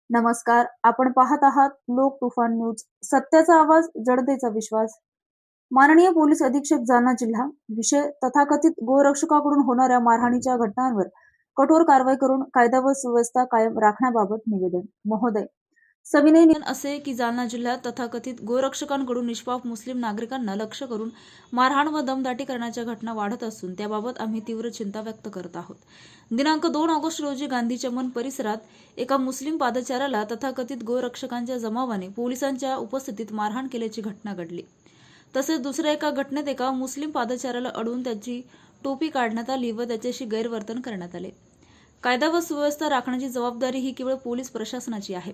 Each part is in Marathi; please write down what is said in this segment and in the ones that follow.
नमस्कार. आपण पाहत आहात लोक तुफान न्यूज. सत्याचा आवाज, जनतेचा विश्वास. माननीय पोलीस अधीक्षक जालना जिल्हा. विषय तथाकथित गोरक्षकाकडून होणाऱ्या मारहाणीच्या घटनांवर कठोर कारवाई करून कायदा व सुव्यवस्था कायम राखण्याबाबत निवेदन. महोदय, सविनय निवेदन असे की जालना जिल्ह्यात तथाकथित गोरक्षकांकडून निष्पाप मुस्लिम नागरिकांना लक्ष्य करून मारहाण व दमदाटी करण्याच्या घटना वाढत असून त्याबाबत आम्ही तीव्र चिंता व्यक्त करत आहोत. दिनांक 2 ऑगस्ट रोजी गांधी चमन परिसरात एका मुस्लिम पादचाऱ्याला तथाकथित गोरक्षकांच्या जमावाने पोलिसांच्या उपस्थितीत मारहाण केल्याची घटना घडली. तसेच दुसऱ्या एका घटनेत एका मुस्लिम पादचाऱ्याला अडवून त्याची टोपी काढण्यात आली व त्याच्याशी गैरवर्तन करण्यात आले. कायदा व सुव्यवस्था राखण्याची जबाबदारी ही केवळ पोलीस प्रशासनाची आहे.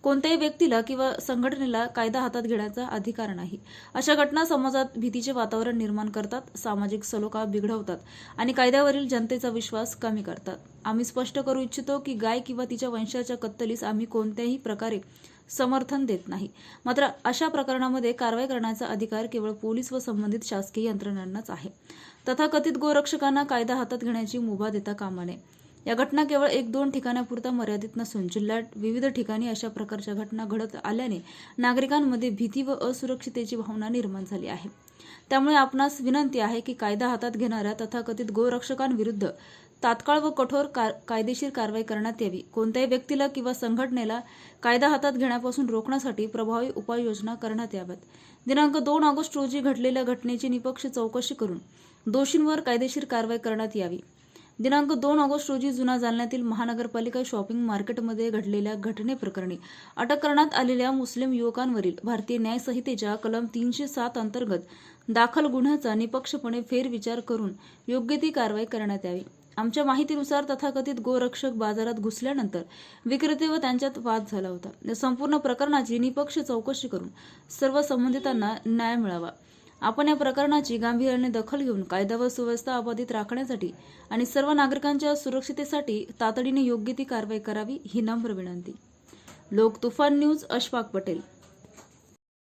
कोणत्याही व्यक्तीला किंवा संघटनेला कायदा हातात घेण्याचा अधिकार नाही. अशा घटना समाजात भीतीचे वातावरण निर्माण करतात, सामाजिक सलोखा बिघडवतात आणि कायद्यावरील जनतेचा विश्वास कमी करतात. आम्ही स्पष्ट करू इच्छितो की गाय किंवा तिच्या वंशाच्या कत्तलीस आम्ही कोणत्याही प्रकारे समर्थन देत नाही. मात्र अशा प्रकरणामध्ये कारवाई करण्याचा अधिकार केवळ पोलीस व संबंधित शासकीय यंत्रणांनाच आहे. तथाकथित गोरक्षकांना कायदा हातात घेण्याची मुभा देता कामा नये. या घटना केवळ 1-2 ठिकाणापुरता मर्यादित नसून जिल्ह्यात विविध ठिकाणी अशा प्रकारच्या घटना घडत आल्याने नागरिकांमध्ये भीती व असुरक्षिततेची भावना निर्माण झाली आहे. त्यामुळे आपणास विनंती आहे की कायदा हातात घेणाऱ्या तथाकथित गोरक्षकांविरुद्ध तात्काळ व कठोर कायदेशीर कारवाई करण्यात यावी. कोणत्याही व्यक्तीला किंवा संघटनेला कायदा हातात घेण्यापासून रोखण्यासाठी प्रभावी उपाययोजना करण्यात याव्यात. दिनांक 2 ऑगस्ट रोजी घडलेल्या घटनेची निष्पक्ष चौकशी करून दोषींवर कायदेशीर कारवाई करण्यात यावी. दिनांक 2 ऑगस्ट रोजी जुना जालन्यातील महानगरपालिका शॉपिंग मार्केटमध्ये घडलेल्या घटनेप्रकरणी अटक करण्यात आलेल्या मुस्लिम युवकांवरील भारतीय न्याय संहितेच्या कलम 307 अंतर्गत दाखल गुन्ह्याचा निष्पक्षपणे फेरविचार करून योग्य ती कारवाई करण्यात यावी. आमच्या माहितीनुसार तथाकथित गोरक्षक बाजारात घुसल्यानंतर विक्रेते व त्यांच्यात वाद झाला होता. या संपूर्ण प्रकरणाची निष्पक्ष चौकशी करून सर्व संबंधितांना न्याय मिळावा. आपण या प्रकरणाची गांभीर्याने दखल घेऊन कायदा व सुव्यवस्था अबाधित राखण्यासाठी आणि सर्व नागरिकांच्या सुरक्षिततेसाठी तातडीने योग्य ती कारवाई करावी ही नम्र विनंती. लोक तुफान न्यूज, अशफाक पटेल.